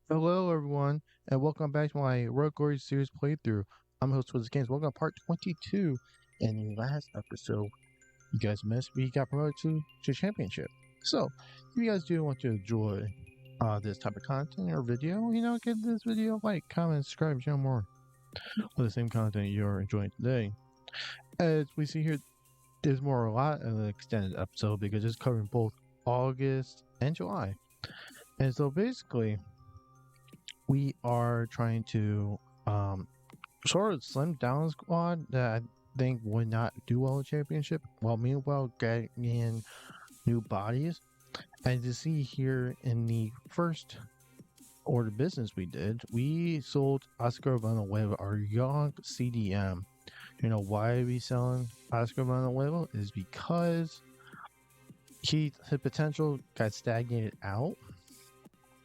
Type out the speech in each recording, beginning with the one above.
Hello, everyone, and welcome back to my Road Glory series playthrough. I'm host for this games. Welcome to part 22. In the last episode, you guys missed. We got promoted to championship. So, if you guys do want to enjoy this type of content or video, give this video a like, comment, subscribe, channel more with the same content you're enjoying today. As we see here, there's a lot of an extended episode because it's covering both August and July. And so basically, we are trying to sort of slim down squad that I think would not do well in championship, while meanwhile getting in new bodies. And to see here in the first order of business we did, we sold Oscar Villanueva, our young CDM. You know why are we selling Oscar Villanueva? Is because his potential got stagnated out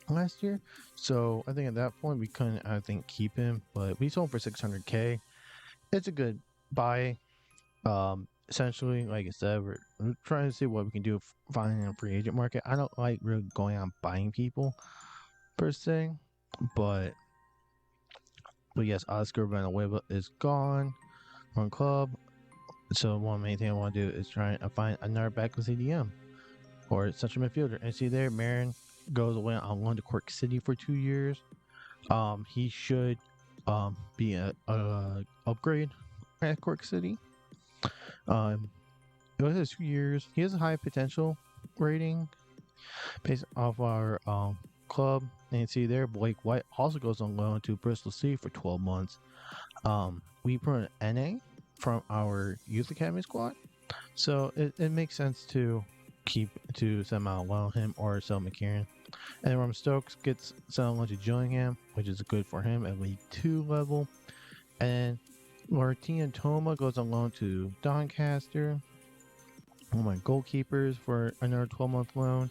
last year. So I think at that point we couldn't, I think, keep him, but we sold him for 600K. It's a good buy. Essentially, like I said, we're trying to see what we can do finding a free agent market. I don't like really going out buying people per se, but yes, Oscar Villanueva is gone from club. So one main thing I want to do is try and find another backup CDM or such a midfielder. And see there, Marin goes away on loan to Cork City for 2 years. He should be a upgrade at Cork City. It was 2 years. He has a high potential rating based off our club. And you see there, Blake White also goes on loan to Bristol City for 12 months. We put an NA from our youth academy squad, so it makes sense to send out loan him or sell McKieran. And Rum Stokes gets sent on loan to Gillingham, which is good for him at League 2 level. And Martin Toma goes on loan to Doncaster. One of my goalkeepers for another 12-month loan.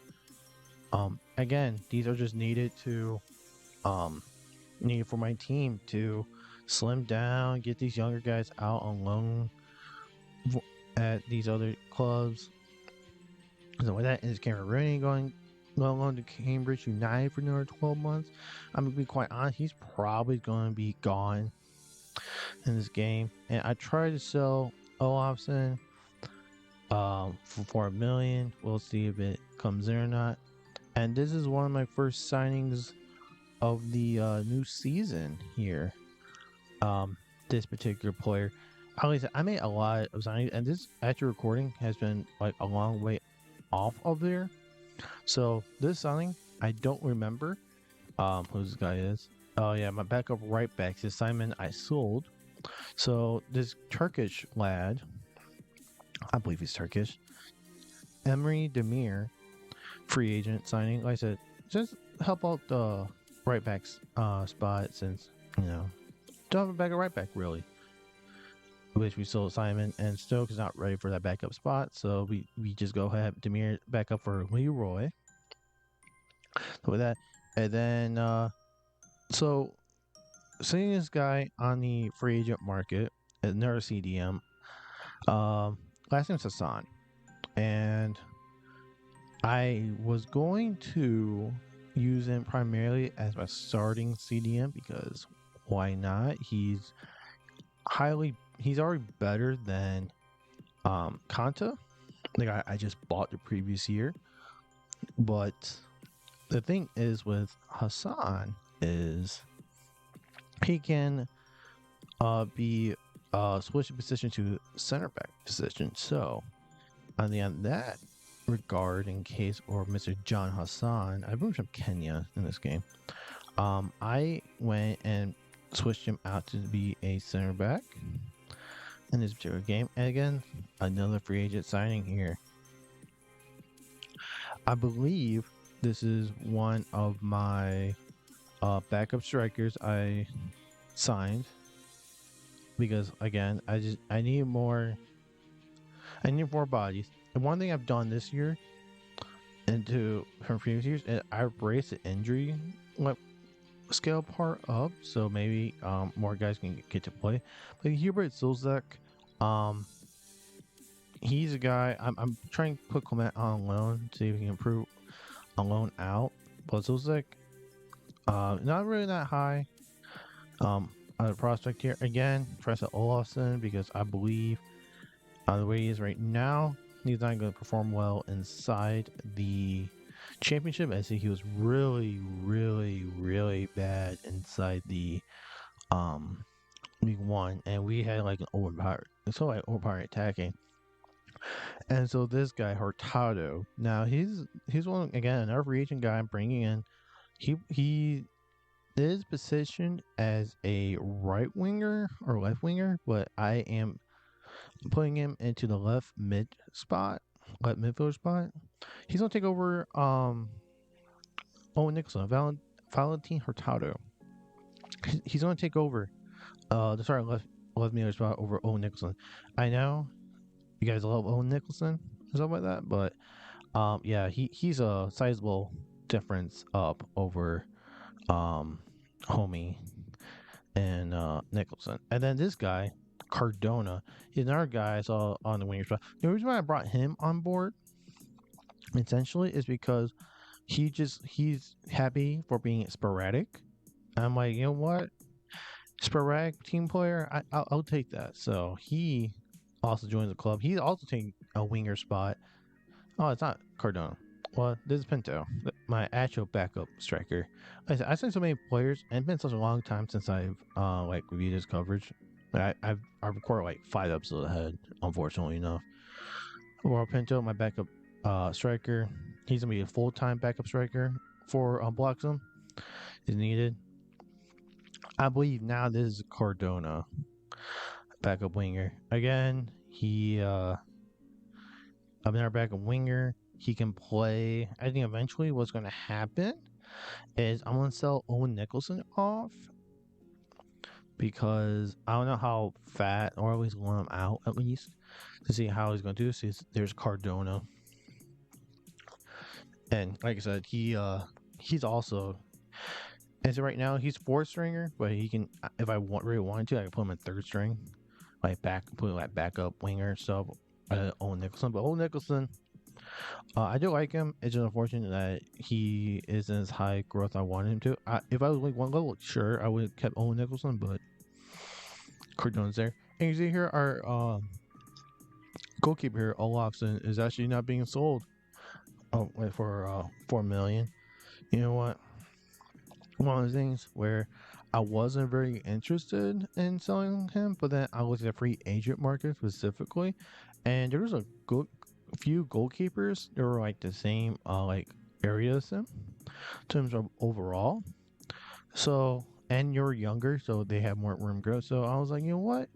Again, these are just needed for my team to slim down, get these younger guys out on loan at these other clubs. So with that is Cameron Rooney going on loan to Cambridge United for another 12 months. I'm gonna be quite honest, he's probably going to be gone in this game. And I tried to sell Olafson for $1 million. We'll see if it comes in or not. And this is one of my first signings of the new season here. This particular player, I made a lot of signings, and this actual recording has been like a long way off of there. So this signing, I don't remember who this guy is. Oh yeah, my backup right back is Simon I sold. So this Turkish lad, I believe he's Turkish, Emre Demir, free agent signing. Like I said, just help out the right back spot since don't have a backup right back really. Which we sold Simon, and Stoke is not ready for that backup spot, so we just go ahead Demir back up for Leroy. So with that, and then so seeing this guy on the free agent market, another CDM. Last name's Hassan, and I was going to use him primarily as my starting CDM because why not? He's already better than Kanta. Like I just bought the previous year. But the thing is with Hassan is he can be switch position to center back position. So on the end of that regard, in case or Mr. John Hassan, I believe from Kenya in this game. I went and switched him out to be a center back in this particular game. And again, another free agent signing here. I believe this is one of my backup strikers I signed because again, I need more bodies. And one thing I've done this year from previous years, I've raised the injury scale part up, so maybe more guys can get to play. But Hubert Zolzak, he's a guy I'm trying to put Clement on loan, see if he can improve on loan out. But Zolzak, Not really that high. On a prospect here again, Tressa Olafsson, because I believe the way he is right now, he's not going to perform well inside the championship. I think he was really, really, really bad inside the um League One, and we had like an overpower, so like overpower attacking. And so this guy Hurtado, now he's one again another free agent guy I'm bringing in. He is positioned as a right winger or left winger, but I am putting him into the left mid spot, left midfielder spot. He's gonna take over Owen Nicholson, Valentin Hurtado. He's gonna take over the start left midfielder spot over Owen Nicholson. I know you guys love Owen Nicholson and stuff like that, but yeah, he's a sizable difference up over Homie and Nicholson. And then this guy, Cardona, he's another guy I saw on the winger spot. The reason why I brought him on board essentially is because he's happy for being sporadic. I'm like, you know what? Sporadic team player, I'll take that. So he also joins the club. He's also taking a winger spot. Oh, it's not Cardona. Well, this is Pinto, my actual backup striker. I seen so many players, and it's been such a long time since I've like reviewed his coverage. I've recorded like 5 episodes ahead, unfortunately enough. Well, Pinto, my backup striker, he's gonna be a full-time backup striker for Bloxham is needed. I believe now this is Cardona, backup winger. Again, he another backup winger. He can play. I think eventually what's going to happen is I'm going to sell Owen Nicholson off because I don't know how fat, or at least want him out at least to see how he's going to do. See, there's Cardona, and like I said, he's also. And so right now he's 4th stringer, but he can, if I really wanted to, I could put him in 3rd string, put him like backup winger. So Owen Nicholson, but Owen Nicholson. I do like him. It's just unfortunate that he isn't as high growth I wanted him to. If I was like one level, sure, I would have kept Owen Nicholson, but Cardona's there. And you see here, our goalkeeper here, Olafsson, is actually not being sold. Oh, wait, for $4 million. You know what? One of the things where I wasn't very interested in selling him, but then I looked at the free agent market specifically, and there was a few goalkeepers that were like the same like area as him in terms of overall. So, and you're younger, so they have more room growth. So I was like, you know what?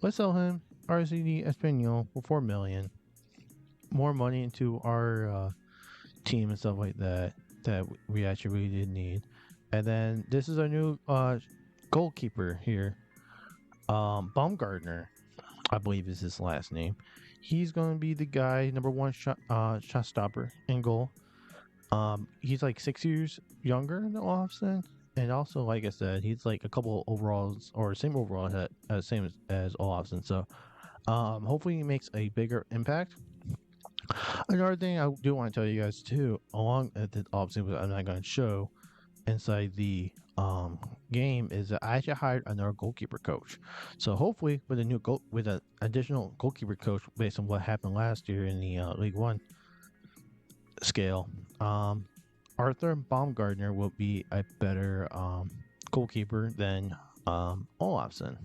Let's sell him RCD Espanol for 4 million. More money into our team and stuff like that we actually really did need. And then this is our new goalkeeper here, Baumgartner, I believe is his last name. He's going to be the guy, number 1 shot stopper in goal. He's like 6 years younger than Olafsson, and also, like I said, he's like a couple overalls or same overall same as Olafsson. So, hopefully, he makes a bigger impact. Another thing I do want to tell you guys too, along with the Olafsson, but I'm not going to show inside the game, is that I actually hired another goalkeeper coach. So hopefully, with a with an additional goalkeeper coach based on what happened last year in the League One scale, Arthur Baumgartner will be a better goalkeeper than Olafsson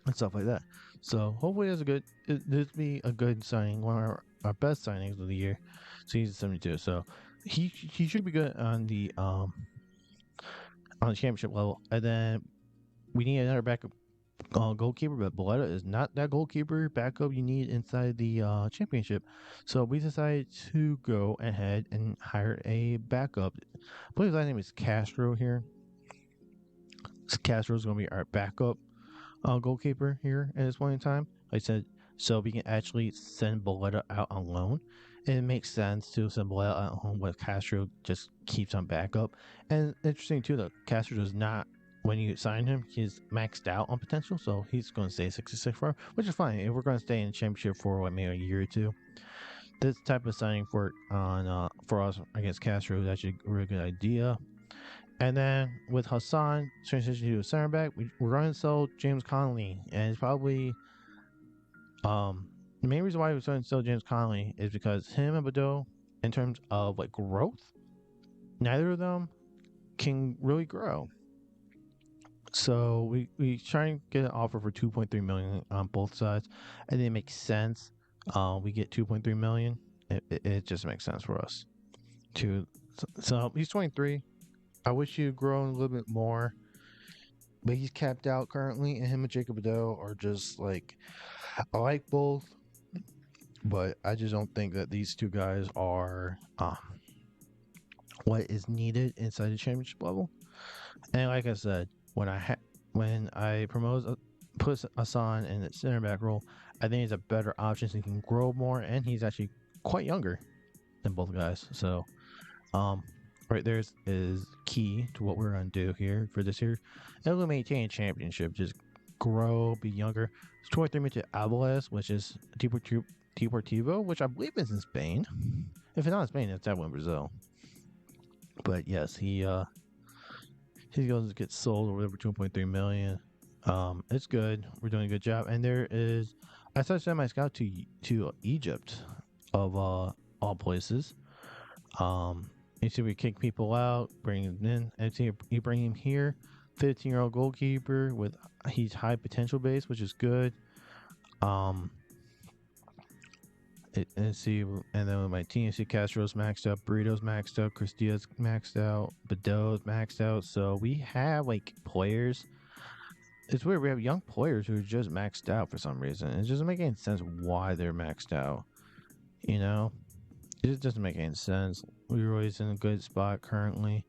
and stuff like that. So hopefully, this will be a good signing, one of our best signings of the year, season 72. So he should be good on the championship level. And then we need another backup goalkeeper, but Boletta is not that goalkeeper backup you need inside the championship. So we decided to go ahead and hire a backup. I believe his name is Castro here. Castro is going to be our backup goalkeeper here at this point in time. Like I said, so we can actually send Boletta out on loan. And it makes sense to send Boletta out on home, with Castro just keeps on backup. And interesting too, that Castro does not, when you sign him, he's maxed out on potential, so he's going to stay 66 for, which is fine. If we're going to stay in the championship for like maybe a year or two, this type of signing for us against Castro is actually a really good idea. And then with Hassan transitioning to a center back, we're going to sell James Connolly, and it's probably the main reason why we're going to sell James Connolly is because him and Badeau, in terms of like growth, neither of them can really grow. So we try and get an offer for 2.3 million on both sides, and it makes sense. We get 2.3 million. It just makes sense for us to. So he's 23. I wish he'd grown a little bit more, but he's capped out currently, and him and Jacob Adele are just like I like both, but I just don't think that these two guys are what is needed inside the championship level. And like I said, when I put Hassan in the center back role, I think he's a better option so he can grow more, and he's actually quite younger than both guys. So, right there is key to what we're gonna do here for this year. And we'll maintain a championship, just grow, be younger. It's 23 minutes to Alvarez, which is Deportivo, which I believe is in Spain. If it's not in Spain, it's that one in Brazil. But yes, he's going to get sold or whatever, 2.3 million. It's good. We're doing a good job. And I started sending my scout to Egypt, of all places. You see, we kick people out, bring them in, and see you bring him here. 15-year-old goalkeeper he's high potential base, which is good. And then with my team, see Castro's maxed out, Burrito's maxed out, Cristia's maxed out, Badeau's maxed out. So we have like players. It's weird. We have young players who are just maxed out for some reason. It doesn't make any sense why they're maxed out. You know, it just doesn't make any sense. Leroy's in a good spot currently.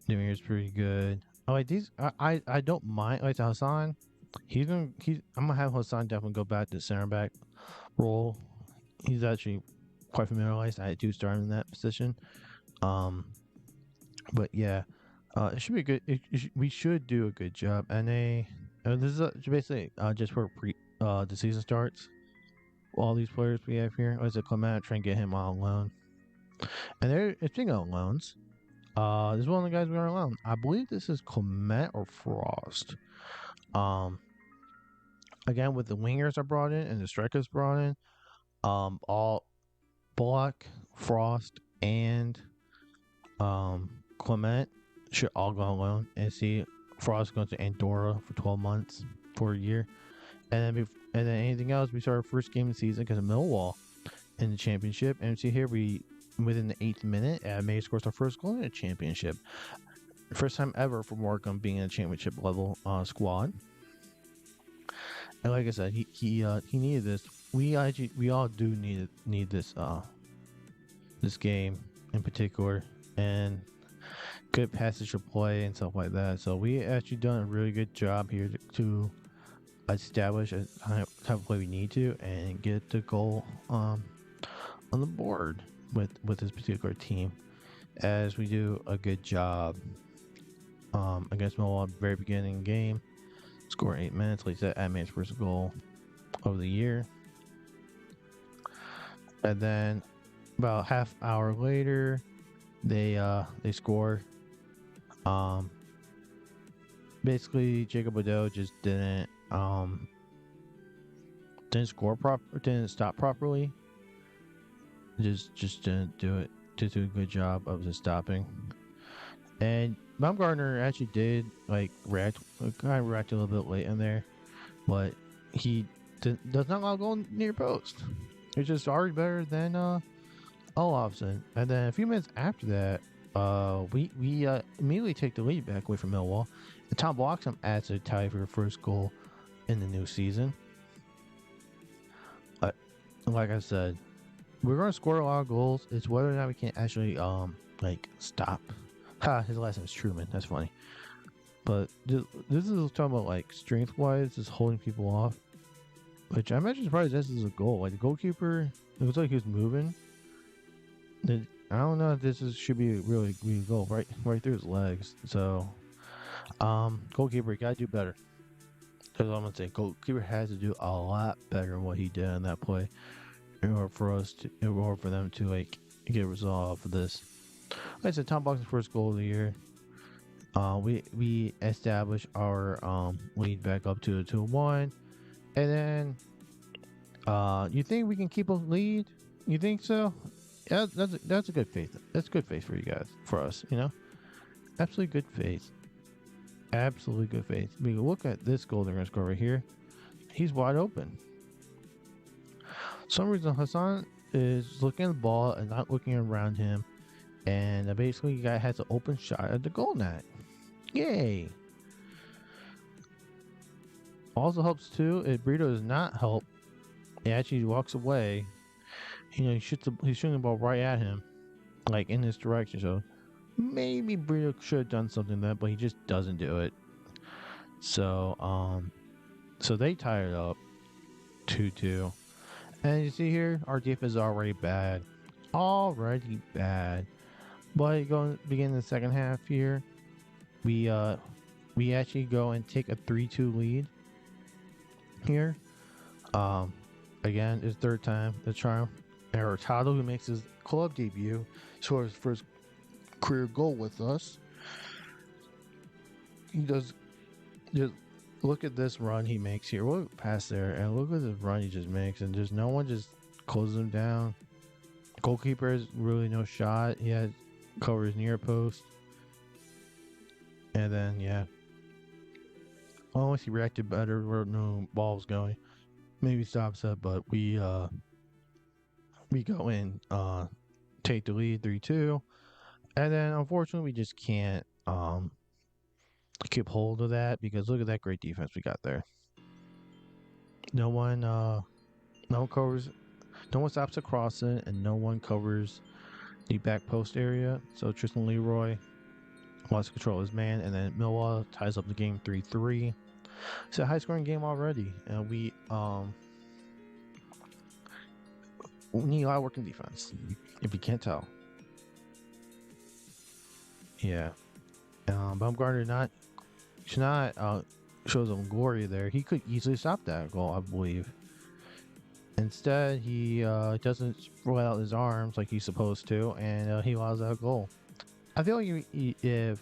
Demir's pretty good. Oh, like these, I don't mind. Like Hassan, I'm gonna have Hassan definitely go back to center back role. He's actually quite familiarized. I had 2 stars in that position. But yeah, it should be good. We should do a good job. And this is basically just for the season starts. All these players we have here. Is it Clement? Try and get him on loan. And speaking of loans, this is one of the guys we are on loan. I believe this is Clement or Frost. Again, with the wingers I brought in and the strikers brought in, all Bullock, Frost, and Clement should all go on loan. And see, Frost going to Andorra for 12 months, for a year, and then anything else. We start our first game of the season because of Millwall in the championship, and see here within the 8th minute, May scores our first goal in the championship. First time ever for Morecambe being in a championship level squad. And like I said, he needed this. We all do need this game in particular, and good passage of play and stuff like that. So we actually done a really good job here to establish a type of play we need to and get the goal on the board with this particular team, as we do a good job against Millwall at the very beginning of the game. Score 8 minutes, like that, Adman's first goal of the year. And then about half hour later, they score. Basically Jacob Badeau just didn't stop properly. Just didn't do it to do a good job of just stopping. And Baumgartner actually did react a little bit late in there, but he does not allow going near post. It's just already better than Olofsson. And then a few minutes after that, we immediately take the lead back away from Millwall. And Tom Bloxham adds a tie for the first goal in the new season. Like I said, we're going to score a lot of goals. It's whether or not we can actually stop. His last name is Truman. That's funny. But this is talking about strength-wise, just holding people off. Which I'm actually surprised this is a goal. Like the goalkeeper, it looks like he was moving. I don't know if should be a really good goal right through his legs. So, goalkeeper, you gotta do better. That's all I'm gonna say. Goalkeeper has to do a lot better than what he did in that play, in order for them to get resolved for this. Like I said, Tom Box's first goal of the year. We established our lead back up to a 2-1, and then you think we can keep a lead? You think so? Yeah, that's a good faith. That's good faith for you guys, for us. Absolutely good faith. Absolutely good faith. I mean, look at this goal they're gonna score right here. He's wide open. For some reason Hassan is looking at the ball and not looking around him, and basically the guy has an open shot at the goal net. Yay! Also helps too. If Brito does not help, he actually walks away. He's shooting the ball right at him, like in this direction. So maybe Brito should have done something that, but he just doesn't do it. So so they tie it up 2-2. And you see here, our defense is already bad. Already bad. But going begin the second half here, we actually go and take a 3-2 lead here. Again, it's third time the charm. And Hurtado, who makes his club debut, scores his first career goal with us. He does just look at this run he makes here. Look past there, and look at the run he just makes, and just no one just closes him down. Goalkeeper has really no shot. He had covers near post, and then unless he reacted better where no ball was going, maybe stops it. But we go in, take the lead 3-2, and then unfortunately we just can't keep hold of that, because look at that great defense we got there. No one covers, no one stops across it, and no one covers the back post area. So Tristan Leroy wants to control his man, and then Millwall ties up the game 3-3. It's a high scoring game already, and we need a lot of work in defense, if you can't tell. Yeah. Baumgartner should not show some glory there. He could easily stop that goal, I believe. Instead, he doesn't roll out his arms like he's supposed to, and he allows that goal. I feel like if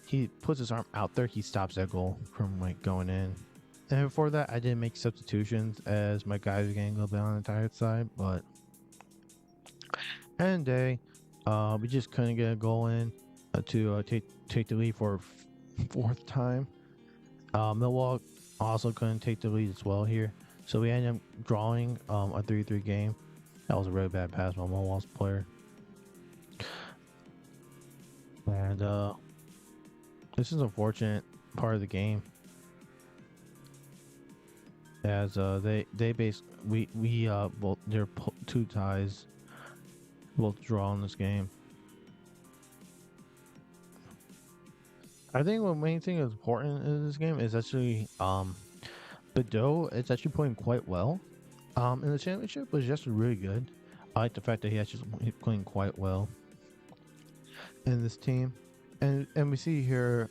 he puts his arm out there, he stops that goal from going in. And before that, I didn't make substitutions as my guys were getting a little bit on the tired side. But end of the day, we just couldn't get a goal in to take the lead for a fourth time. Millwall also couldn't take the lead as well here. So we ended up drawing a 3-3 game. That was a really bad pass by Millwall's player. And this is an unfortunate part of the game, as they both their two ties both draw in this game. I think the main thing that's important in this game is actually Bedeau is actually playing quite well in the championship, but just really good. I like the fact that he's playing quite well in this team. And we see here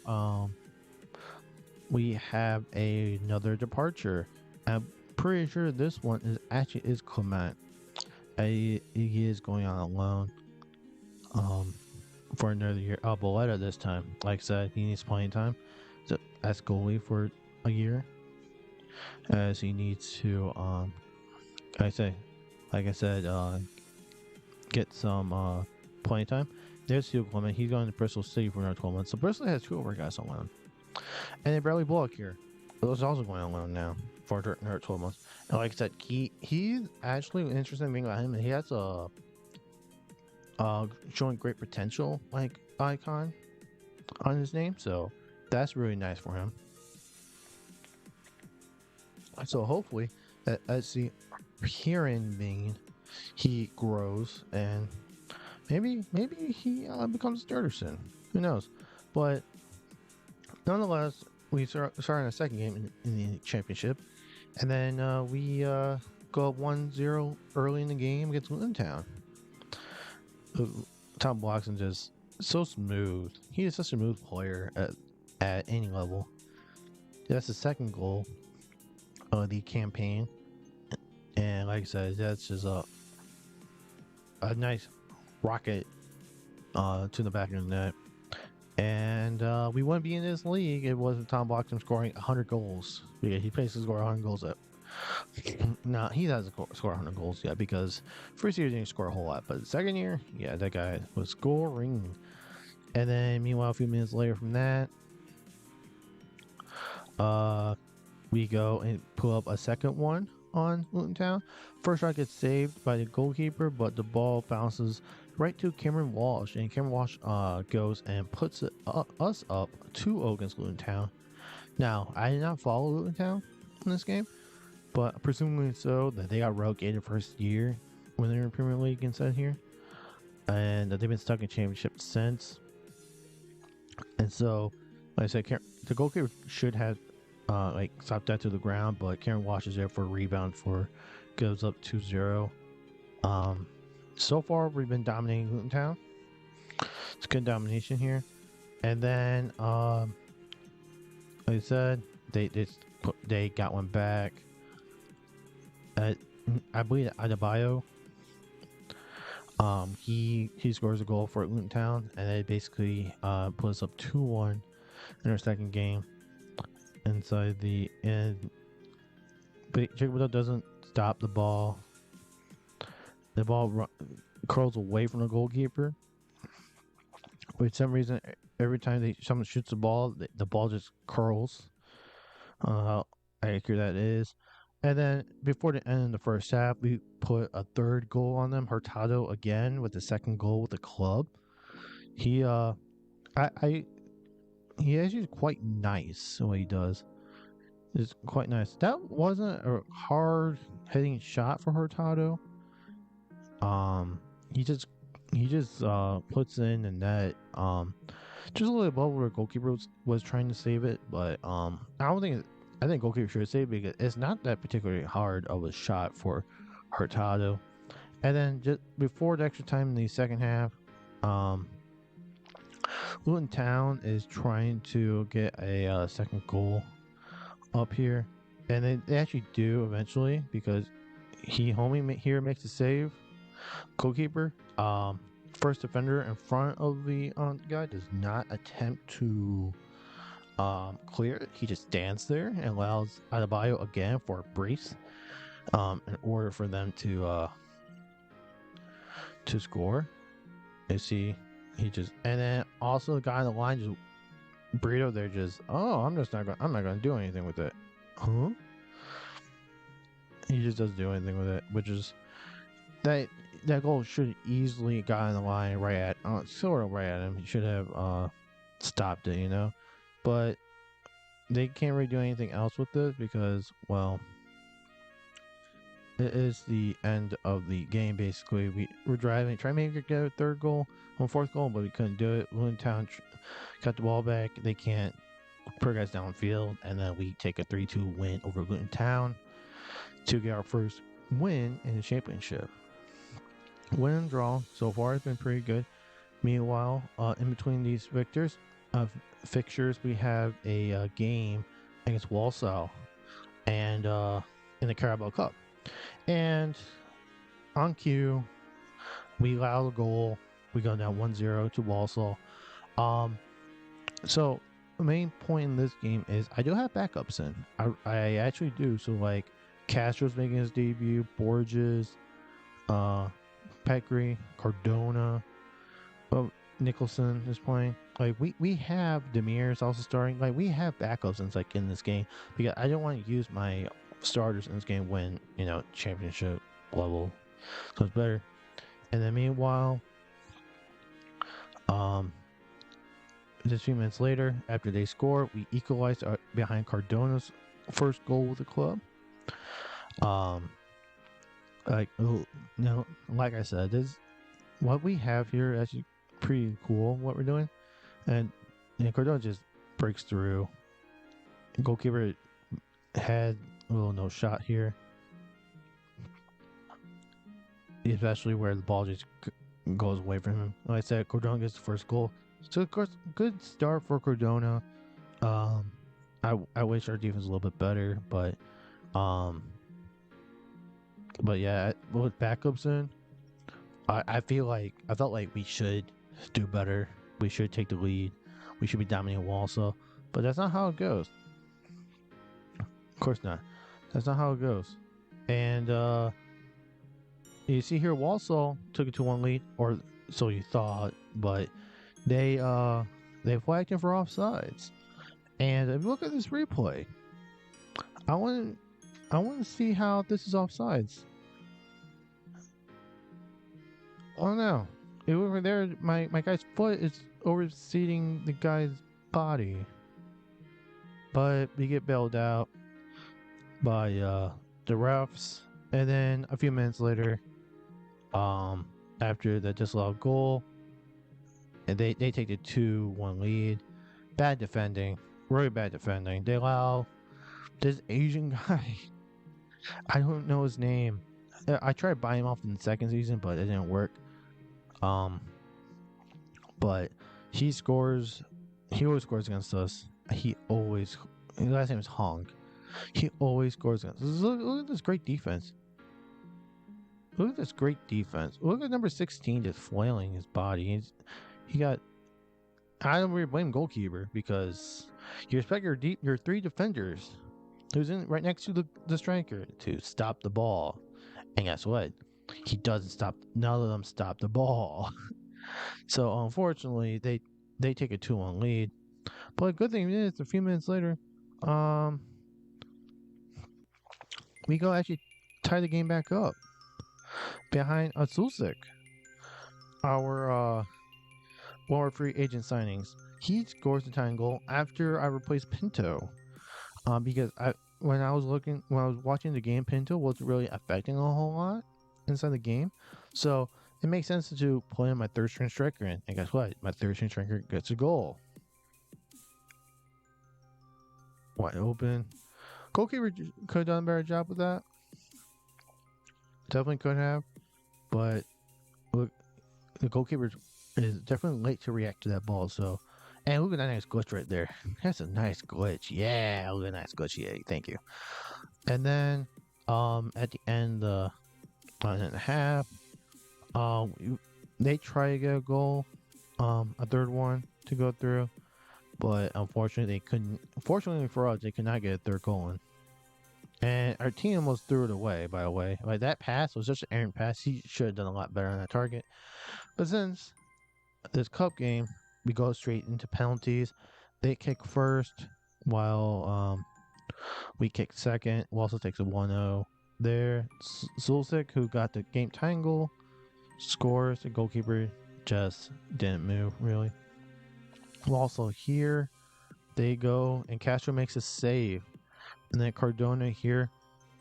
we have another departure. I'm pretty sure this one is Clement. He is going on a loan for another year. Boletta this time. Like I said, he needs playing time as goalie for a year, as he needs to like I said, get some playing time. There's Steel Clement. He's going to Bristol City for another 12 months. So Bristol has two of our guys on loan. And then Bradley Bullock here. Those are also going on loan now for another 12 months. And like I said, he's actually an interesting thing about him. He has a showing great potential icon on his name. So that's really nice for him. So hopefully, as the Kieran Bean, he grows, and maybe he becomes a starter soon. Who knows? But nonetheless, we start in a second game in the championship, and then we go up 1-0 early in the game against Luton Town. Tom Bloxon just so smooth. He is such a smooth player at any level. That's the second goal of the campaign, and like I said, that's just a nice rocket to the back of the net. And we wouldn't be in this league. It wasn't Tom Blockton scoring 100 goals. Yeah, he basically scored 100 goals. Nah, he doesn't score 100 goals yet because first year he didn't score a whole lot. But second year, yeah, that guy was scoring. And then, meanwhile, a few minutes later from that, we go and pull up a second one on Luton Town. First shot gets saved by the goalkeeper, but the ball bounces right to Cameron Walsh, and Cameron Walsh goes and puts us up 2-0 against Luton Town. Now, I did not follow Luton Town in this game, but presumably so that they got relegated first year when they were in Premier League instead here, and they've been stuck in championship since. And so, like I said, the goalkeeper should have stopped that to the ground, but Cameron Walsh is there for a rebound goes up 2-0. So far we've been dominating Luton Town. It's good domination here. And then like I said, they got one back. I believe Adebayo. He scores a goal for Luton Town, and they basically put us up 2-1 in our second game. Inside the end, but Jacob doesn't stop the ball. The ball curls away from the goalkeeper. For some reason, every time someone shoots the ball just curls. How accurate that is. And then before the end of the first half, we put a third goal on them. Hurtado again with the second goal with the club. He he actually is quite nice what he does. It's quite nice. That wasn't a hard hitting shot for Hurtado. He just puts in the net. Just a little above where the goalkeeper was trying to save it, but I think goalkeeper should save it because it's not that particularly hard of a shot for Hurtado. And then just before the extra time in the second half, Luton Town is trying to get a second goal up here, and they actually do eventually because homie here makes a save. Goalkeeper, first defender in front of the guy does not attempt to clear it. He just stands there and allows Adebayo again for a brace in order for them to score. You see, and then also the guy on the line just Burrito there I'm not gonna do anything with it. Huh? He just doesn't do anything with it, which is that goal should easily got on the line right at him. He should have stopped it, you know. But they can't really do anything else with this because, well, it is the end of the game. Basically, we're driving, trying to maybe get a third goal on fourth goal, but we couldn't do it. Luton Town got the ball back. They can't put guys downfield, and then we take a 3-2 win over Luton Town to get our first win in the championship. Win and draw so far has been pretty good. Meanwhile, in between these fixtures, we have a game against Walsall, and in the Carabao Cup. And on cue, we allow a goal. We go down 1-0 to Walsall. So the main point in this game is I do have backups in. I actually do. So like Castro's making his debut, Borges, Petri, Cardona, Nicholson is playing. Like we have Demir's also starting. Like we have backups in this game because I don't want to use my starters in this game when championship level, so it's better. And then meanwhile, just a few minutes later, after they score, we equalized behind Cardona's first goal with the club. Like I said, this what we have here is actually pretty cool. What we're doing, and Cardona just breaks through. Goalkeeper had a little no shot here, especially where the ball just goes away from him. Like I said, Cardona gets the first goal. So of course, good start for Cardona. I wish our defense was a little bit better, but yeah, with backups in, I felt like we should do better. We should take the lead. We should be dominating Walsall. But that's not how it goes. Of course not. That's not how it goes. And you see here, Walsall took a 2-1 lead, or so you thought, but they flagged him for offsides. And if you look at this replay, I want to see how this is offsides. Oh no. Over there, my guy's foot is overseating the guy's body. But we get bailed out by the refs. And then a few minutes later, after the disallowed goal, and they take the 2-1 lead. Bad defending. Really bad defending. They allow this Asian guy. I don't know his name. I tried buying him off in the second season, but it didn't work. But he scores. He always scores against us. His last name is Hong. He always scores against us. Look at this great defense. Look at this great defense. Look at number 16 just flailing his body. He got. I don't really blame goalkeeper because you expect your three defenders who's in right next to the striker to stop the ball, and guess what? He doesn't stop. None of them stop the ball. So unfortunately, they take a 2-1 lead. But the good thing is, a few minutes later, we go actually tie the game back up behind Sulsik, our one of our free agent signings. He scores the tying goal after I replaced Pinto, because when I was watching the game, Pinto wasn't really affecting a whole lot inside the game, so it makes sense to play my third string striker in. And guess what? My third string striker gets a goal. Wide open. Goalkeeper could have done a better job with that. Definitely could have, but look, the goalkeeper is definitely late to react to that ball. So, and look at that nice glitch right there. That's a nice glitch. Yeah, look at that nice glitch. Yeah, thank you. And then, at the end, 1.5. They try to get a goal, a third one to go through, but unfortunately they couldn't. Fortunately for us, they could not get a third goal in. And our team almost threw it away, by the way. Like, that pass was just an errant pass. He should have done a lot better on that target. But since this cup game, we go straight into penalties. They kick first, while we kick second. Walsall takes a 1-0 there. Sulsik, who got the game tying goal, scores. The goalkeeper just didn't move, really. Walsall here, they go, and Castro makes a save. And then Cardona here,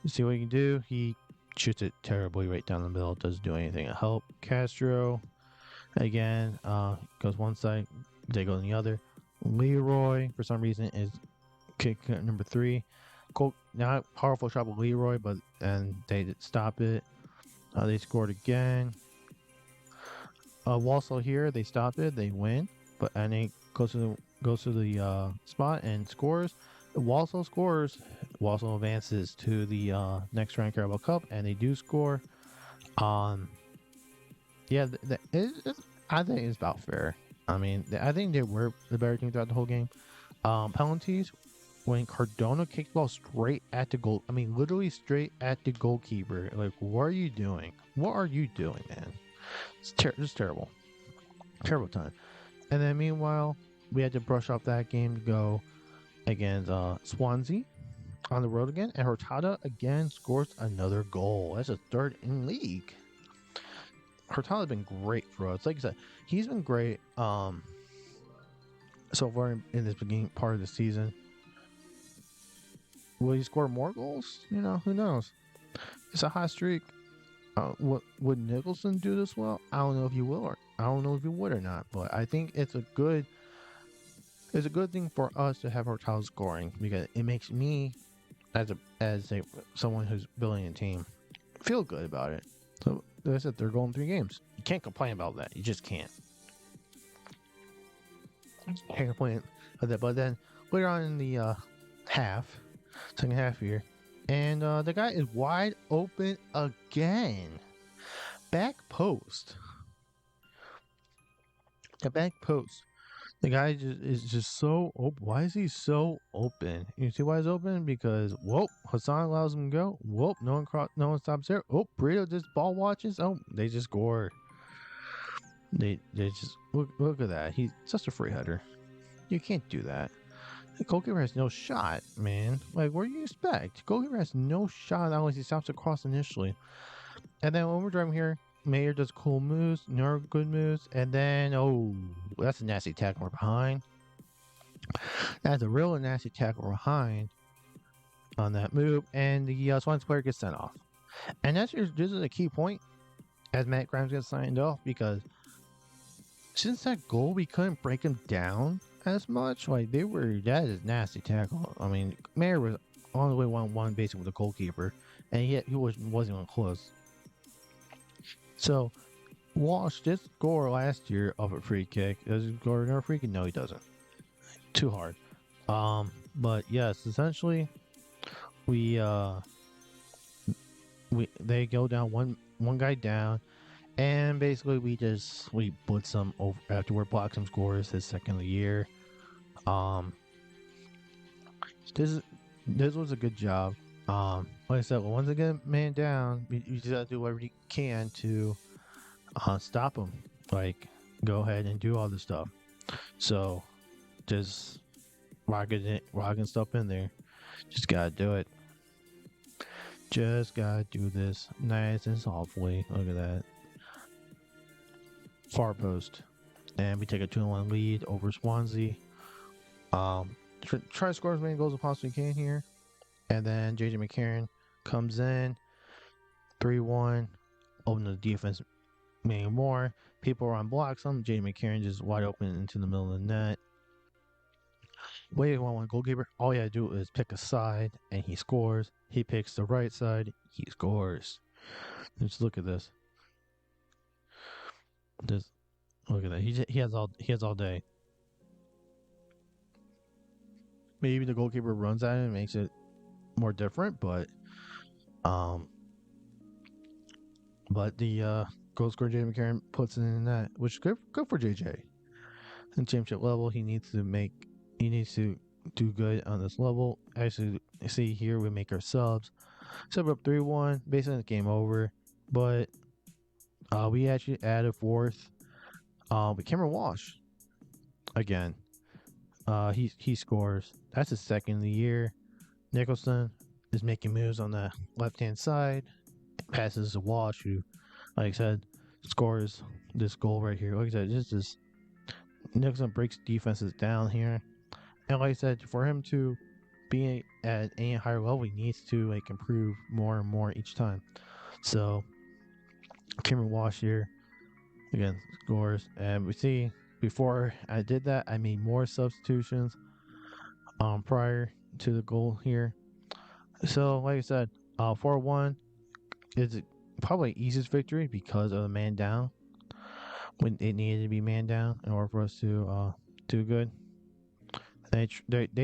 you see what he can do? He shoots it terribly right down the middle. Doesn't do anything to help. Castro, again, goes one side, they go on the other. Leroy, for some reason, is kick number 3. Not powerful shot with Leroy, but and they did stop it. They scored again. Walsall here, they stop it, they win, and he goes to the spot and scores. Walsall scores. Walsall advances to the next round Carabao Cup, and they do score. Yeah, I think it's about fair. I mean, I think they were the better team throughout the whole game. Penalties, when Cardona kicked the ball straight at the goal. I mean, literally straight at the goalkeeper. Like, what are you doing? What are you doing, man? It's just terrible. Terrible time. And then meanwhile, we had to brush off that game to go against Swansea on the road again, and Hurtado again scores another goal. That's a third in league. Hurtado's been great for us. Like I said, he's been great so far in this beginning part of the season. Will he score more goals? You know, who knows? It's a hot streak. Would Nicholson do this well? I don't know if he will, or I don't know if he would or not. But I think it's a good thing for us to have Hurtado scoring, because it makes me, as someone who's building a team, feel good about it. So like I said, they're going 3 games. You can't complain about that. You just can't. Can't complain about that. But then later on in the second half here, and the guy is wide open again. Back post. The back post. The guy is just so open. Why is he so open? You see why he's open? Because whoop, Hassan allows him to go. Whoop, no one stops there. Oh, Burrito just ball watches. Oh, they just score. They just look at that. He's just a free header. You can't do that. The goalkeeper has no shot, man. Like, what do you expect? Goalkeeper has no shot unless he stops across initially. And then when we're driving here, Mayer does cool moves, no good moves, and then that's a nasty tackle behind. That's a real nasty tackle behind on that move, and the Swans player gets sent off. And this is a key point as Matt Grimes gets signed off because since that goal, we couldn't break him down as much. Like that is nasty tackle. I mean, Mayer was on the way 1-1 basically with the goalkeeper, and yet he wasn't even close. So Walsh did score last year of a free kick. Does he score another free kick? No, he doesn't. Too hard. But yes, essentially, they go down one guy down, and basically we blitz them over afterward, block some scores his second of the year. This was a good job. Like I said, once they get man down, you just gotta do whatever you can to stop them. Like, go ahead and do all this stuff. So, just rocking stuff in there. Just gotta do it. Just gotta do this nice and softly. Look at that. Far post. And we take a 2-1 lead over Swansea. Try to score as many goals as possibly can here. And then JJ McCarron comes in. 3-1. Open the defense many more. People are on blocks. JJ McCarron just wide open into the middle of the net. Wait, 1-1 goalkeeper. All you gotta do is pick a side and he scores. He picks the right side, he scores. Just look at this. Just look at that. He has all day. Maybe the goalkeeper runs at it and makes it more different, but the goal scorer JJ McCarron puts it in the net, which is good for JJ. In championship level, he needs to do good on this level. Actually, see here we make our subs. Sub up 3-1. Basically, the game over. But we actually added fourth. With Cameron Walsh again. He scores. That's his second of the year. Nicholson is making moves on the left hand side. Passes to Walsh, who, like I said, scores this goal right here. Like I said, just Nicholson breaks defenses down here. And like I said, for him to be at any higher level, he needs to improve more and more each time. So Cameron Walsh here again scores, and we see before I did that, I made more substitutions prior to the goal here. So like I said, 4-1 is probably easiest victory because of the man down. When it needed to be man down in order for us to do good. They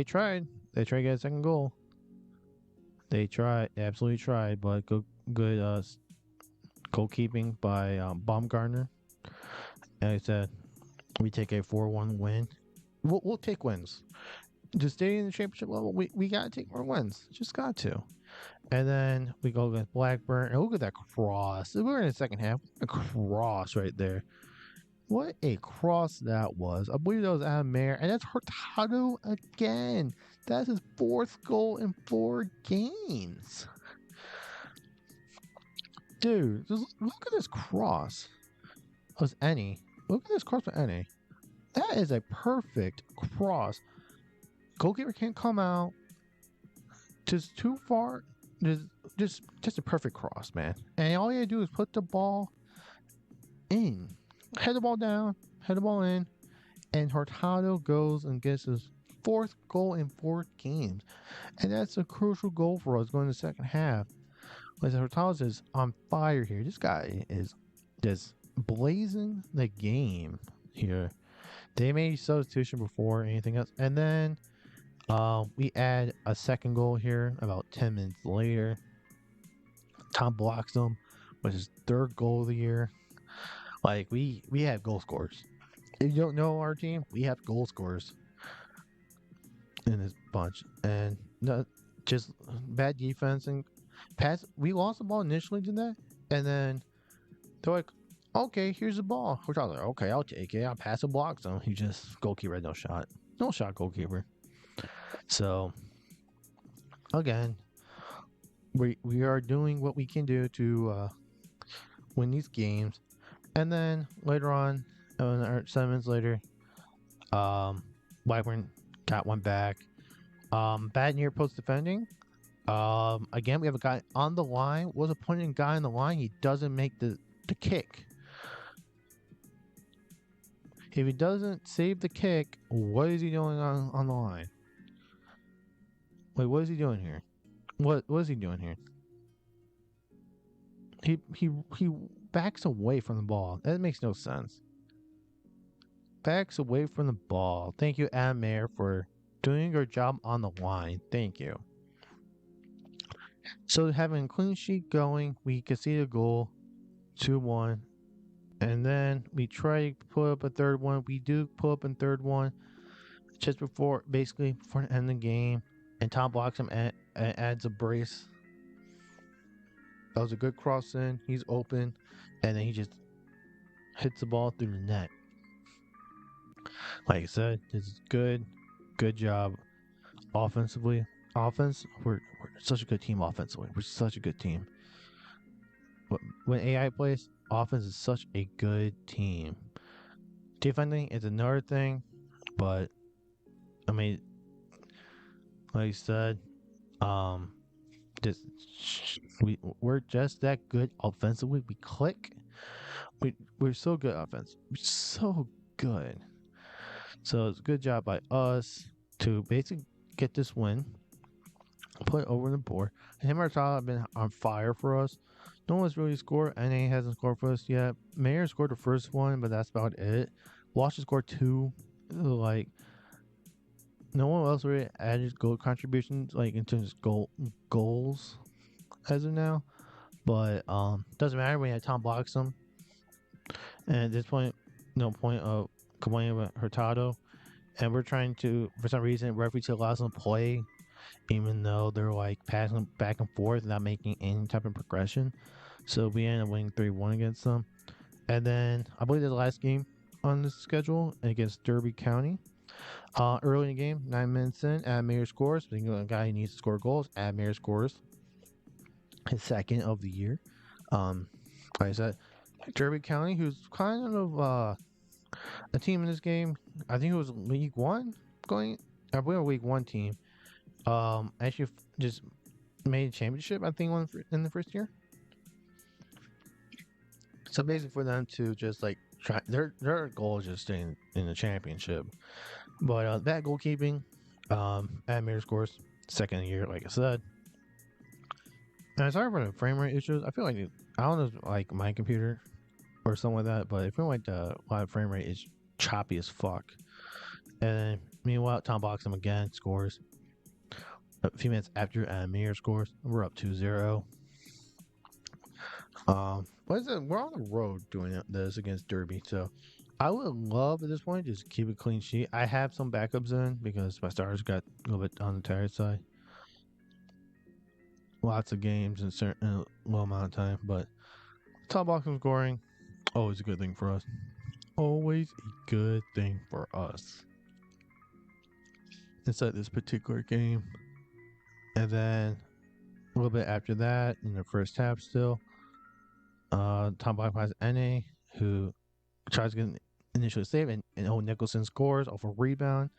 tried. They tried to get a second goal. They absolutely tried, but good goalkeeping by Baumgartner. And like I said, we take a 4-1 win. We'll take wins. Just stay in the championship level. We gotta take more wins. Just got to. And then we go against Blackburn. And look at that cross. We're in the second half. A cross right there. What a cross that was. I believe that was Adam Mayer. And that's Hurtado again. That's his fourth goal in 4 games. Dude, just look at this cross. Was any. Look at this cross for any. That is a perfect cross. Goalkeeper can't come out. Just too far. Just a perfect cross, man. And all you gotta do is put the ball in. Head the ball down, head the ball in, and Hurtado goes and gets his 4th goal in 4 games. And that's a crucial goal for us going to the second half. Like Hurtado is on fire here. This guy is just blazing the game here. They made substitution before anything else. And then we add a second goal here about 10 minutes later. Tom blocks them with his 3rd goal of the year. Like, we have goal scorers. If you don't know our team, we have goal scorers in this bunch, and no, just bad defense and pass. We lost the ball initially to that, and then they're like, "Okay, here's the ball." We're talking like, "Okay, I'll take it. I'll pass the block zone." He just goalkeeper had no shot, no shot goalkeeper. So again, we are doing what we can do to win these games, and then later on, 7 minutes later, um, Blackburn got one back. Bad near post defending. Again, we have a guy on the line. What's the point in a guy on the line? He doesn't make the kick. If he doesn't save the kick, what is he doing on the line? Wait, what is he doing here? What is he doing here? He backs away from the ball. That makes no sense. Backs away from the ball. Thank you, Adam Mayer, for doing your job on the line. Thank you. So having a clean sheet going, we concede a goal, 2-1, and then we try to put up a third one. We do pull up a third one just before the end of the game, and Tom blocks him and adds a brace. That was a good cross in. He's open, and then he just hits the ball through the net. Like I said, this is good job offensively. We're such a good team offensively. We're such a good team. When AI plays, offense is such a good team. Defending is another thing, but I mean, like I said, we're just that good offensively. We click. We're so good offense. We're so good. So it's a good job by us to basically get this win, put it over the board. And him and Artala have been on fire for us. No one's really scored. NA hasn't scored for us yet. Mayer scored the first one, but that's about it. Walsh scored 2. Like, no one else really added goal contributions, like in terms of goals as of now. But doesn't matter when you have Tom blocks them. And at this point, no point of complaining about Hurtado. And we're trying to, for some reason, referee allows them to play, even though they're like passing back and forth, not making any type of progression. So we ended up winning 3-1 against them. And then I believe the last game on the schedule against Derby County. Early in the game, 9 minutes in, Adam Mayer scores. Being a guy who needs to score goals, Adam Mayer scores his second of the year. Like I said, Derby County, who's kind of a team in this game. I think it was League One going. I believe a League One team. Actually, just made a championship. I think in the first year. So basically, for them to just like try, their goal is just staying in the championship. But that goalkeeping, Admir scores second year, like I said. And sorry for the frame rate issues. I feel like I don't know, if, like my computer or something like that, but I feel like the live frame rate is choppy as fuck. And meanwhile, Tom blocks him again, scores. A few minutes after Amir scores, we're up 2-0. What is it? We're on the road doing this against Derby, so I would love at this point just keep a clean sheet. I have some backups in because my stars got a little bit on the tired side. Lots of games in a low amount of time, but top boxing scoring, always a good thing for us. Always a good thing for us. Inside this particular game. And then a little bit after that, in the first half still, Tom Black has NA, who tries to get an initial save, and Owen Nicholson scores off a rebound.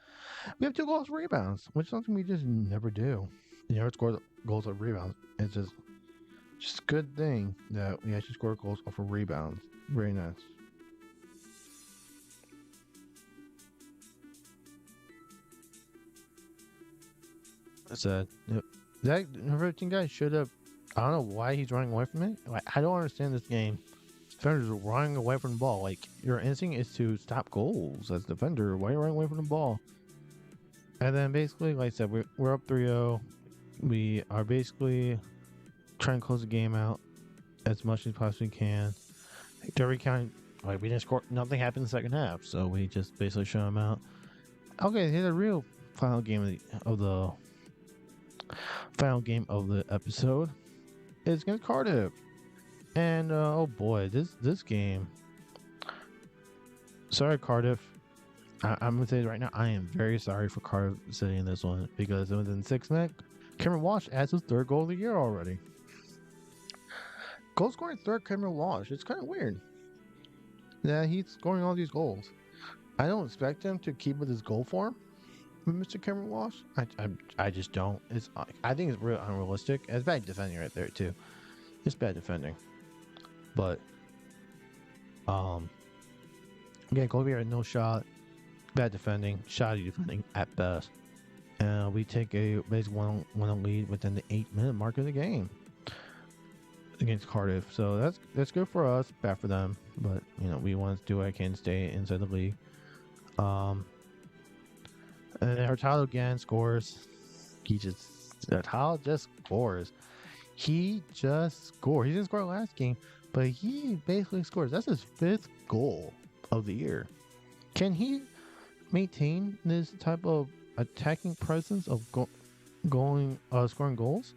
We have 2 goals rebounds, which is something we just never do. You never score goals off rebounds. It's just a good thing that we actually score goals off of rebounds. Very nice. I said, that 15 guy should have. I don't know why he's running away from it. Like, I don't understand this game. Defenders are running away from the ball. Like, your instinct is to stop goals as a defender. Why are you running away from the ball? And then basically, like I said, we're up 3-0. We are basically trying to close the game out as much as possibly can. Derby County like we didn't score. Nothing happened in the second half, so we just basically shut them out. Okay, here's the real final game of the final game of the episode. It's against Cardiff, and oh boy, this game. Sorry, Cardiff. I'm gonna say it right now. I am very sorry for Cardiff sitting in this one because it was in 6-minute. Cameron Walsh adds his 3rd goal of the year already. Goal scoring 3rd, Cameron Walsh. It's kind of weird. Yeah, he's scoring all these goals. I don't expect him to keep with his goal form, Mr. Cameron Walsh. I just don't. I think it's real unrealistic. It's bad defending right there too. It's bad defending, but again, Kobe had no shot. Bad defending, shoddy defending at best. We take a base 1-1 lead within the 8-minute mark of the game against Cardiff. So that's good for us, bad for them. But you know, we want to do what I can to stay inside the league. And Hurtado again scores. Hurtado just scores. He just scored. He didn't score last game, but he basically scores. That's his 5th goal of the year. Can he maintain this type of attacking presence of scoring goals?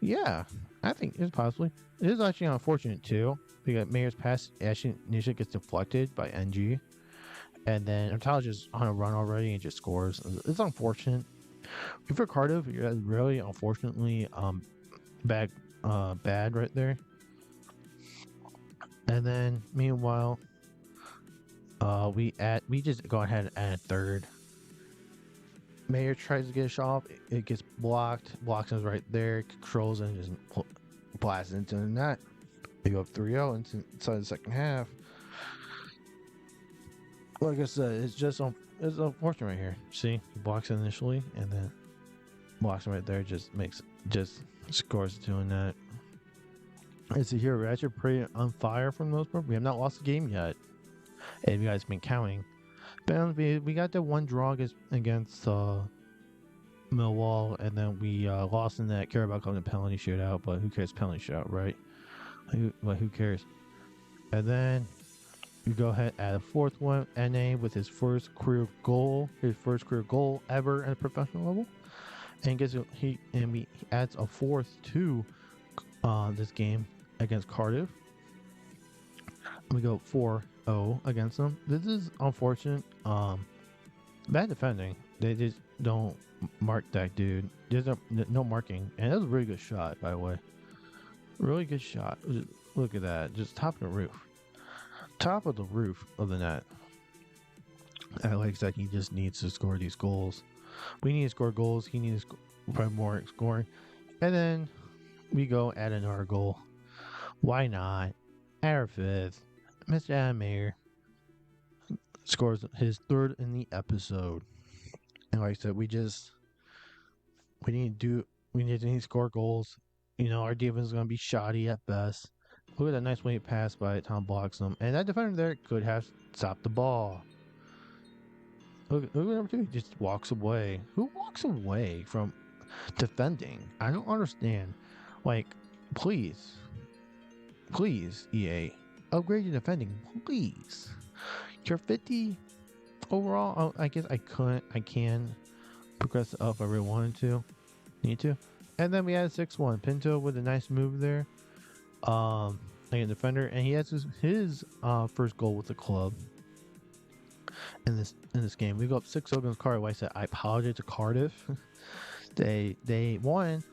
Yeah, I think it's possibly. It is actually unfortunate too because Mayer's pass actually initially gets deflected by NG, and then Hurtado just on a run already and just scores. It's unfortunate. For Cardiff, you're really unfortunately bad right there. And then meanwhile, we just go ahead and add a 3rd. Mayer tries to get a shot off. It gets blocked. Blocks him right there. Controls and just blasts into the net. They go up 3-0 inside the second half. Like I said, it's unfortunate right here. See, he blocks it initially and then blocks him right there. Just scores doing that. It's here. We're actually pretty on fire for the most part. We have not lost a game yet. If you guys been counting, but we got the 1 draw against Millwall, and then we lost in that Carabao Cup in the penalty shootout. But who cares? Penalty shootout, right? Who cares? And then we go ahead add a 4th one. NA with his first career goal ever at a professional level, and he adds a 4th to this game against Cardiff. We go 4-0 against them. This is unfortunate. Bad defending. They just don't mark that dude. There's no marking. And that was a really good shot, by the way. Really good shot. Look at that. Just top of the roof. Top of the roof of the net. And like I said, he just needs to score these goals. We need to score goals. He needs to probably more scoring. And then we go add another goal. Why not? At our 5th. Mr. Adam Mayer scores his 3rd in the episode. And like I said, we need to score goals. You know, our defense is going to be shoddy at best. Look at that nice way pass by Tom blocks him. And that defender there could have stopped the ball. Look at number 2. He just walks away. Who walks away from defending? I don't understand. Like, please, EA. Upgrade your defending, please. You're 50 overall. I guess I can progress it up if I really wanted to. Need to. And then we had 6-1. Pinto with a nice move there. Like a defender, and he has his first goal with the club in this game. We go up 6-0 against Cardiff. Like I said, I apologize to Cardiff. they won.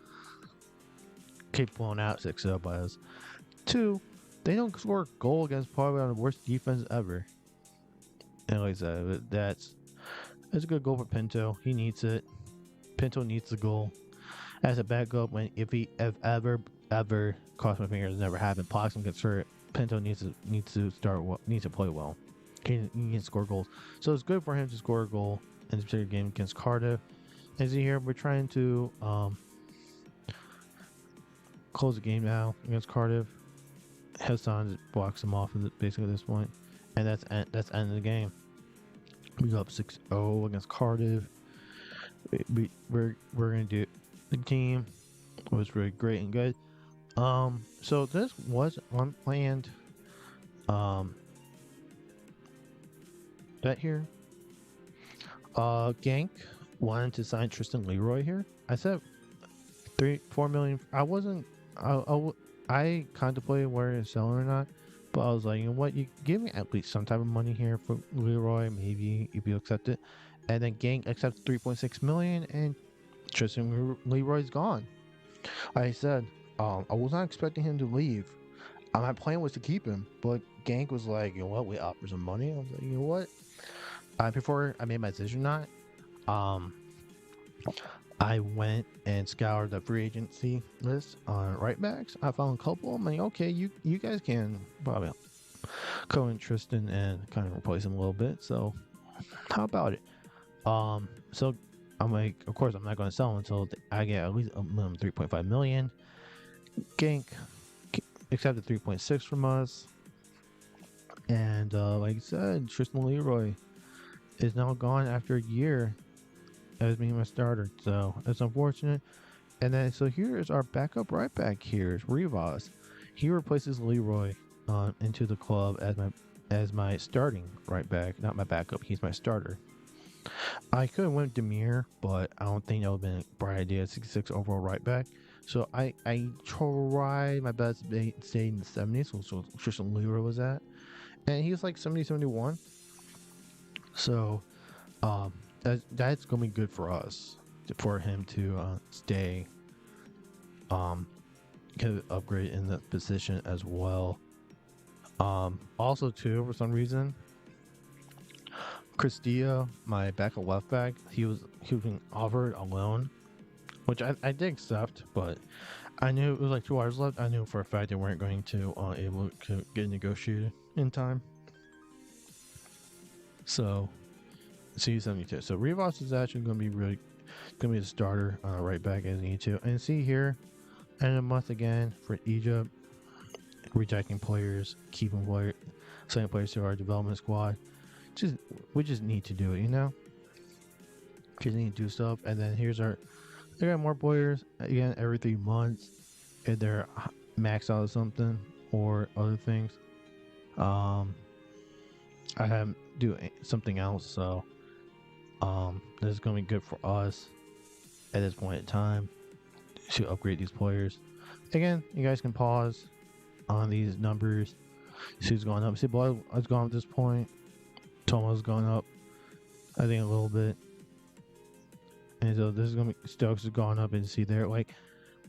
Keep blown out 6-0 by us. 2. They don't score a goal against probably one of the worst defense ever. And like I said, that's a good goal for Pinto. He needs it. Pinto needs the goal. As a backup, if ever cross my fingers, never happened. Ploxam gets hurt. Pinto needs to play well. He can score goals. So it's good for him to score a goal in this particular game against Cardiff. As you hear, we're trying to close the game now against Cardiff. Hassan blocks him off basically at this point, and that's the end of the game. We go up 6-0 against Cardiff. We're gonna do the team was really great and good. So this was unplanned bet here. Gank wanted to sign Tristan Leroy here. I said 4 million. I wasn't. I contemplated whether to sell or not, but I was like, you know what? You give me at least some type of money here for Leroy. Maybe if you accept it, and then Gank accepts 3.6 million, and Tristan Leroy's gone. I said, I was not expecting him to leave. My plan was to keep him, but Gank was like, you know what? We offer some money. I was like, you know what? Before I made my decision, not um, I went and scoured the free agency list on right backs. I found a couple. I'm like, okay, you guys can probably go in Tristan and kind of replace him a little bit. So how about it? So I'm like, of course, I'm not going to sell him until I get at least a minimum 3.5 million. Gank accepted 3.6 from us, and like I said, Tristan Leroy is now gone after a year as being my starter. So it's unfortunate. And then so here is our backup right back. Here is Rivas. He replaces Leroy into the club as my starting right back, not my backup. He's my starter. I could have went Demir, but I don't think that would have been a bright idea. 66 overall right back. So I tried my best to stay in the 70s, so Tristan Leroy was at. And he was like 70, 71. So that's going to be good for us, for him to stay, get upgrade in the position as well. Also, too, for some reason, Castillo, my backup left back, he was being offered a loan, which I did accept, but I knew it was like 2 hours left. I knew for a fact they weren't going to able to get negotiated in time. So C72. So Rivas is actually going to be the starter right back as need to. And see here, end of the month again for Egypt, rejecting players, keeping players, sending players to our development squad. We just need to do it, you know. Just need to do stuff. And then here's I got more players again every 3 months. If they're maxed out or something or other things. I have do something else, so this is gonna be good for us at this point in time to upgrade these players. Again, you guys can pause on these numbers. See who's going up. See, Blood has gone up at this point. Toma's going up, I think, a little bit. And so this is gonna be Stokes has gone up, and see there, like,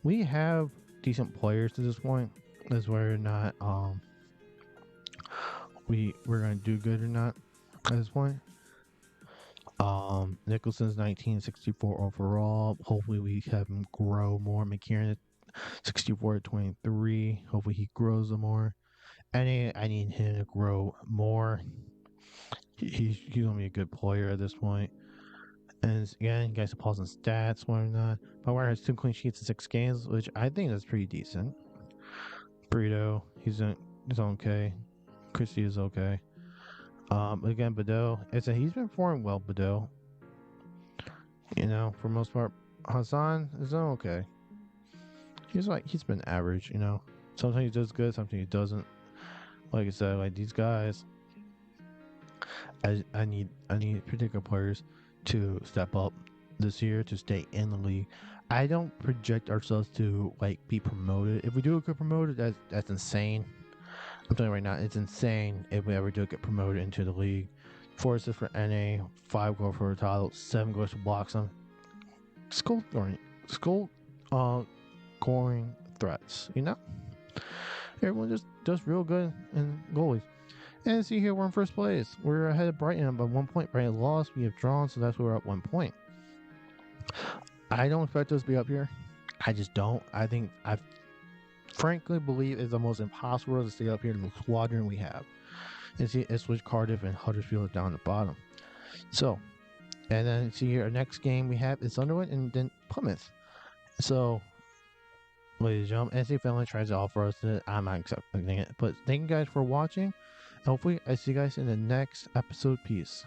we have decent players to this point. That's whether or not we're gonna do good or not at this point. Nicholson's 1964 overall. Hopefully we have him grow more. McKieran at 64 to 23. Hopefully he grows more. I need him to grow more. He's gonna be a good player at this point. And again, you guys can pause on stats, why not. Maguire has 2 clean sheets in 6 games, which I think is pretty decent. Burrito, he's okay. Christie is okay. Again, Badeau, he's been performing well, Badeau. You know, for most part. Hassan is okay. He's been average, you know. Sometimes he does good, sometimes he doesn't. Like I said, like these guys, I need particular players to step up this year to stay in the league. I don't project ourselves to like be promoted. If we do get promoted, that's insane. I'm telling you right now, it's insane if we ever do get promoted into the league. 4 assists for NA, 5 goals for the title, 7 goals to blocks them. Scoring threats, you know? Everyone just does real good in goalies. And see here, we're in first place. We're ahead of Brighton by 1 point. Brighton lost, we have drawn, so that's why we're up 1 point. I don't expect us to be up here. I just don't. I frankly believe it's the most impossible to stay up here in the quadrant we have. And see, it's with Cardiff and Huddersfield down the bottom. So, and then see here, our next game we have is Sunderland and then Plymouth. So, ladies and gentlemen, NC Family tries to offer us it. I'm not accepting it. But thank you guys for watching. Hopefully, I see you guys in the next episode. Peace.